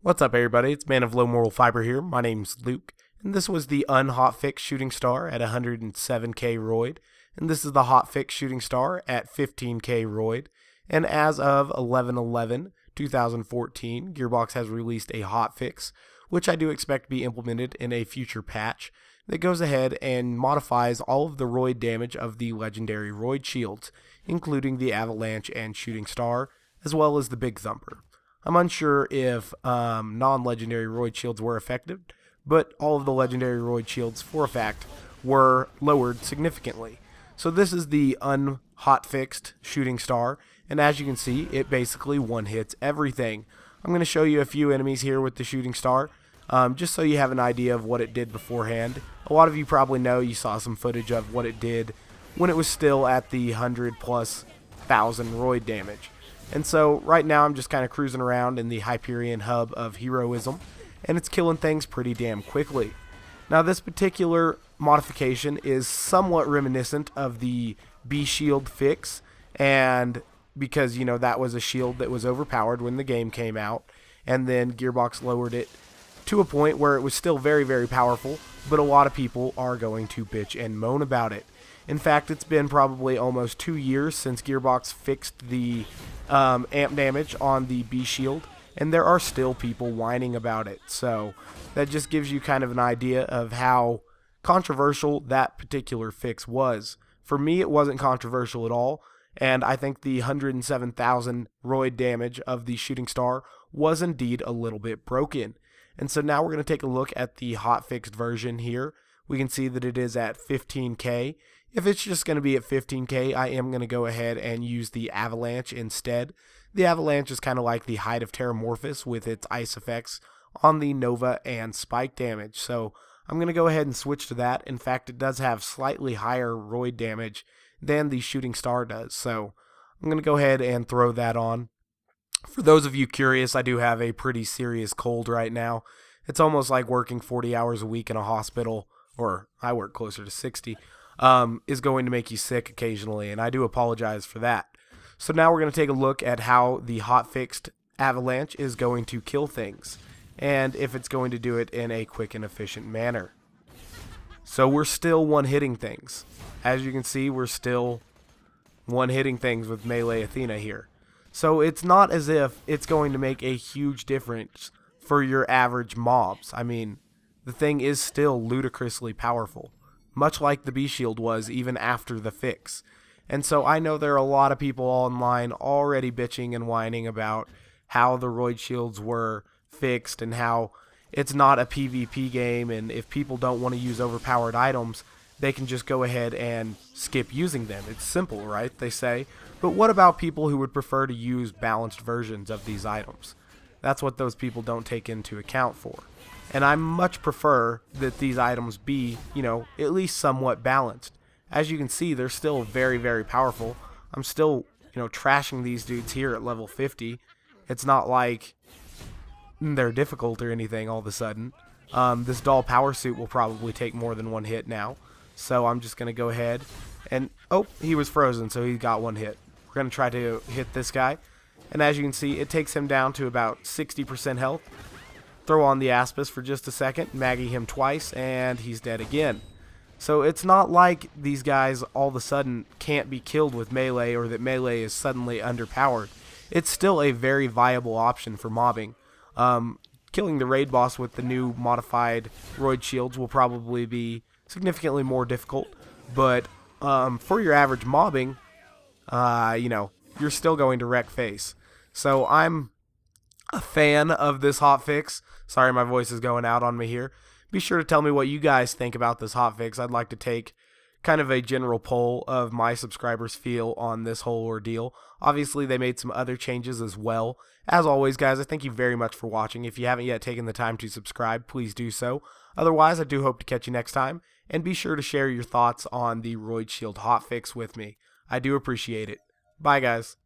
What's up, everybody? It's Man of Low Moral Fiber here. My name's Luke, and this was the un-Hotfix shooting star at 107k Roid, and this is the Hotfix shooting star at 15k Roid. And as of 11/11/2014, Gearbox has released a hotfix, which I do expect to be implemented in a future patch, that goes ahead and modifies all of the Roid damage of the legendary Roid shields, including the Avalanche and Shooting Star, as well as the Big Thumper. I'm unsure if non-legendary Roid shields were affected, but all of the legendary Roid shields, for a fact, were lowered significantly. So this is the un-hotfixed Shooting Star, and as you can see, it basically one-hits everything. I'm going to show you a few enemies here with the Shooting Star, just so you have an idea of what it did beforehand. A lot of you probably know, you saw some footage of what it did when it was still at the 100+ thousand Roid damage. And so right now I'm just kind of cruising around in the Hyperion hub of heroism, and it's killing things pretty damn quickly. Now this particular modification is somewhat reminiscent of the B shield fix, and because, you know, that was a shield that was overpowered when the game came out, and then Gearbox lowered it to a point where it was still very, very powerful, but a lot of people are going to bitch and moan about it. In fact, it's been probably almost 2 years since Gearbox fixed the amp damage on the B shield, and there are still people whining about it. So that just gives you kind of an idea of how controversial that particular fix was. For me, it wasn't controversial at all, and I think the 107,000 Roid damage of the Shooting Star was indeed a little bit broken. And so now we're going to take a look at the hotfixed version here. We can see that it is at 15k. If it's just going to be at 15k, I am going to go ahead and use the Avalanche instead. The Avalanche is kind of like the Height of Terramorphous with its ice effects on the Nova and Spike damage. So I'm going to go ahead and switch to that. In fact, it does have slightly higher Roid damage than the Shooting Star does. So I'm going to go ahead and throw that on. For those of you curious, I do have a pretty serious cold right now. It's almost like working 40 hours a week in a hospital, or I work closer to 60. Is going to make you sick occasionally, and I do apologize for that. So now we're going to take a look at how the hotfixed Avalanche is going to kill things, and if it's going to do it in a quick and efficient manner. So we're still one-hitting things. As you can see, we're still one-hitting things with Melee Athena here. So it's not as if it's going to make a huge difference for your average mobs. I mean, the thing is still ludicrously powerful, much like the B shield was even after the fix. And so I know there are a lot of people online already bitching and whining about how the Roid shields were fixed and how it's not a PvP game, and if people don't want to use overpowered items, they can just go ahead and skip using them. It's simple, right? They say. But what about people who would prefer to use balanced versions of these items? That's what those people don't take into account for. And I much prefer that these items be, you know, at least somewhat balanced. As you can see, they're still very, very powerful. I'm still, you know, trashing these dudes here at level 50. It's not like they're difficult or anything all of a sudden. This doll power suit will probably take more than one hit now. So I'm just going to go ahead and, oh, he was frozen, so he got one hit. We're going to try to hit this guy. And as you can see, it takes him down to about 60% health. Throw on the Aspis for just a second, Maggie him twice, and he's dead again. So it's not like these guys all of a sudden can't be killed with melee, or that melee is suddenly underpowered. It's still a very viable option for mobbing. Killing the raid boss with the new modified Roid shields will probably be significantly more difficult, but for your average mobbing, you know, you're still going to wreck face. So I'm a fan of this hotfix. Sorry, my voice is going out on me here. Be sure to tell me what you guys think about this hotfix. I'd like to take kind of a general poll of my subscribers' feel on this whole ordeal. Obviously, they made some other changes as well. As always, guys, I thank you very much for watching. If you haven't yet taken the time to subscribe, please do so. Otherwise, I do hope to catch you next time. And be sure to share your thoughts on the Roid Shield hotfix with me. I do appreciate it. Bye, guys.